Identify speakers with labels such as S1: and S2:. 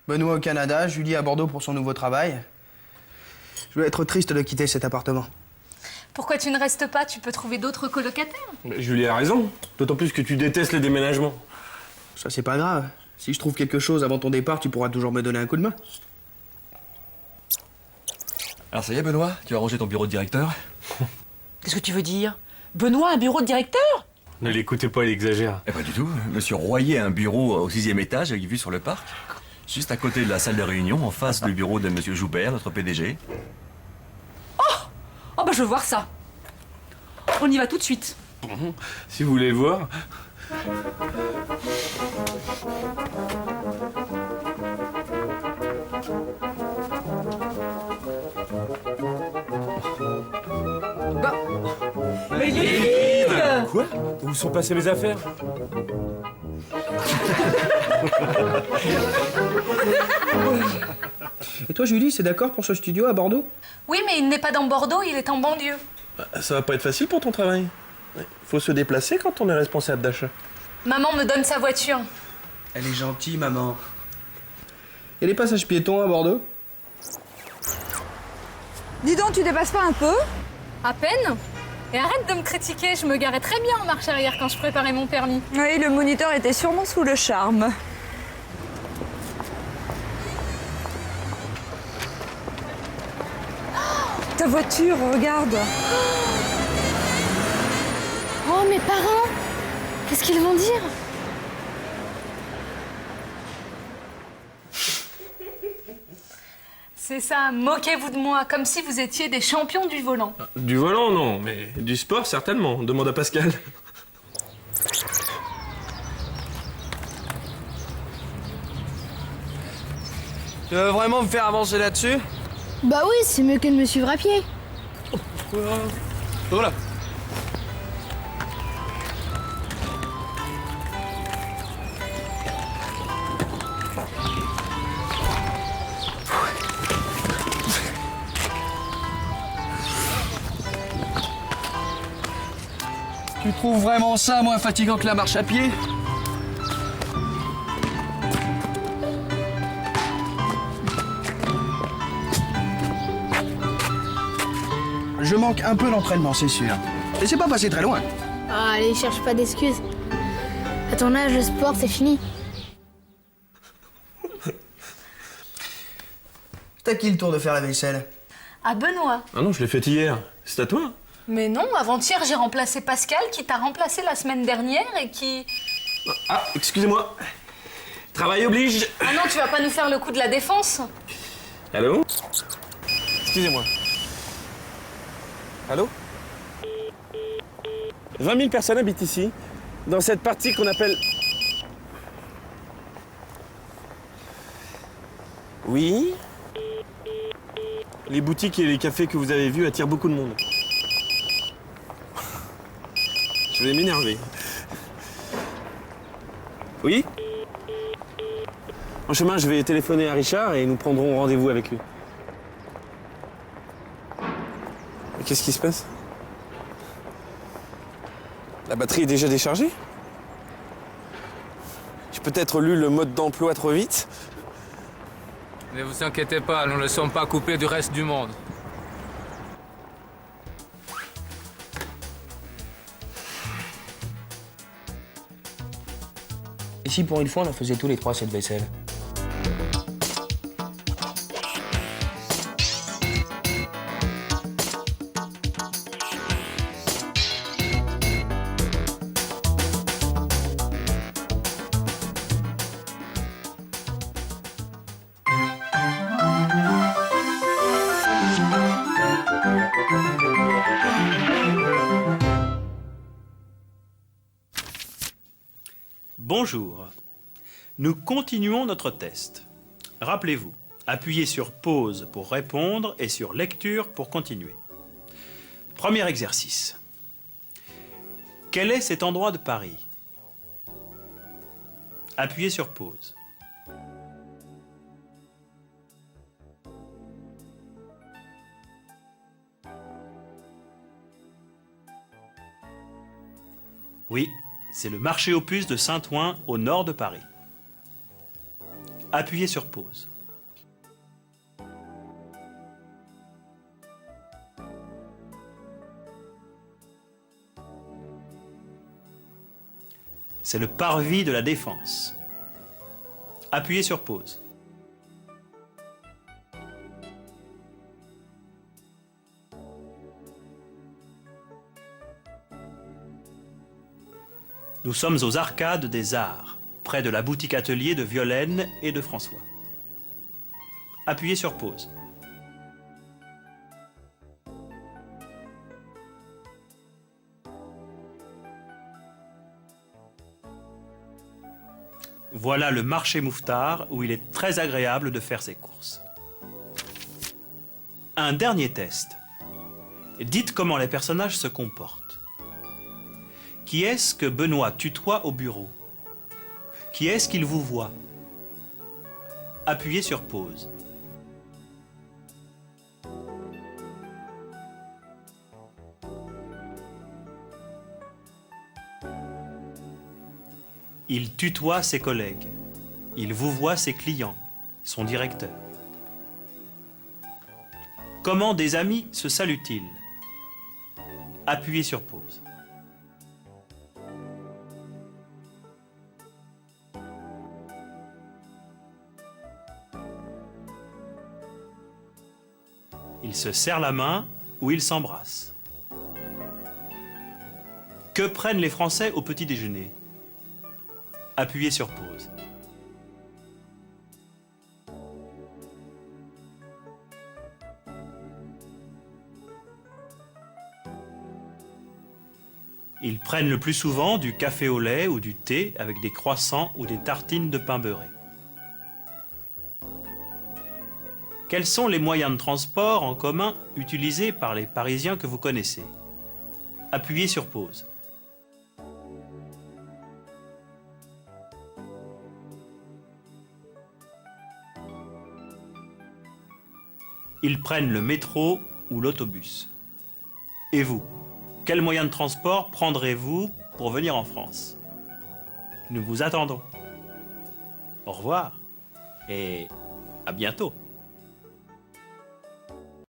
S1: Benoît au Canada, Julie à Bordeaux pour son nouveau travail. Je vais être triste de quitter cet appartement.
S2: Pourquoi tu ne restes pas? Tu peux trouver d'autres colocataires.
S3: Mais Julie a raison. D'autant plus que tu détestes les déménagements.
S1: Ça, c'est pas grave. Si je trouve quelque chose avant ton départ, tu pourras toujours me donner un coup de main.
S4: Alors ça y est, Benoît, tu as rangé ton bureau de directeur?
S5: Qu'est-ce que tu veux dire? Benoît a un bureau de directeur?
S3: Ne l'écoutez pas, il exagère.
S4: Eh pas du tout. Monsieur Royer a un bureau au 6e étage avec vue sur le parc. Juste à côté de la salle de réunion, en face du bureau de Monsieur Joubert, notre PDG.
S5: Oh bah je veux voir ça. On y va tout de suite.
S3: Si vous voulez le voir.
S5: Mais il est vide!
S3: Quoi? Où sont passées mes affaires?
S1: Et toi, Julie, c'est d'accord pour ce studio à Bordeaux?
S2: Oui, mais il n'est pas dans Bordeaux, il est en banlieue.
S3: Ça va pas être facile pour ton travail. Faut se déplacer quand on est responsable d'achat.
S2: Maman me donne sa voiture.
S1: Elle est gentille, maman. Et les passages piétons à Bordeaux?
S6: Dis donc, tu dépasses pas un peu?
S2: À peine. Et arrête de me critiquer, je me garais très bien en marche arrière quand je préparais mon permis.
S6: Oui, le moniteur était sûrement sous le charme. Ta voiture, regarde.
S2: Oh, mes parents! Qu'est-ce qu'ils vont dire? C'est ça, moquez-vous de moi, comme si vous étiez des champions du volant.
S3: Du volant, non, mais du sport, certainement. Demande à Pascal.
S1: Tu veux vraiment me faire avancer là-dessus?
S7: Bah oui, c'est mieux que de me suivre à pied.
S1: Voilà. Tu trouves vraiment ça moins fatigant que la marche à pied? Je manque un peu d'entraînement, c'est sûr. Et c'est pas passé très loin.
S7: Ah, allez, cherche pas d'excuses. À ton âge, le sport, c'est fini.
S1: C'est à qui le tour de faire la vaisselle?
S2: À Benoît.
S3: Ah non, je l'ai fait hier. C'est à toi.
S2: Mais non, avant-hier, j'ai remplacé Pascal qui t'a remplacé la semaine dernière et qui...
S3: Ah, excusez-moi. Travail oblige.
S2: Ah non, tu vas pas nous faire le coup de la défense?
S3: Allô? Excusez-moi. Allô? 20 000 personnes habitent ici, dans cette partie qu'on appelle... Oui? Les boutiques et les cafés que vous avez vus attirent beaucoup de monde. Je vais m'énerver. Oui? En chemin, je vais téléphoner à Richard et nous prendrons rendez-vous avec lui. Qu'est-ce qui se passe? La batterie est déjà déchargée? J'ai peut-être lu le mode d'emploi trop vite.
S8: Ne vous inquiétez pas, nous ne sommes pas coupés du reste du monde.
S1: Et si pour une fois on en faisait tous les trois cette vaisselle?
S9: Bonjour. Nous continuons notre test. Rappelez-vous, appuyez sur pause pour répondre et sur lecture pour continuer. Premier exercice. Quel est cet endroit de Paris? Appuyez sur pause. Oui, c'est le marché aux puces de Saint-Ouen, au nord de Paris. Appuyez sur pause. C'est le parvis de la Défense. Appuyez sur pause. Nous sommes aux Arcades des Arts, près de la boutique atelier de Violaine et de François. Appuyez sur pause. Voilà le marché Mouffetard où il est très agréable de faire ses courses. Un dernier test. Dites comment les personnages se comportent. Qui est-ce que Benoît tutoie au bureau? Qui est-ce qu'il vous voit? Appuyez sur pause. Il tutoie ses collègues. Il vous voit ses clients, son directeur. Comment des amis se saluent-ils? Appuyez sur pause. Ils se serrent la main ou ils s'embrassent. Que prennent les Français au petit déjeuner? Appuyez sur pause. Ils prennent le plus souvent du café au lait ou du thé avec des croissants ou des tartines de pain beurré. Quels sont les moyens de transport en commun utilisés par les Parisiens que vous connaissez? Appuyez sur pause. Ils prennent le métro ou l'autobus. Et vous, quel moyen de transport prendrez-vous pour venir en France? Nous vous attendons. Au revoir et à bientôt.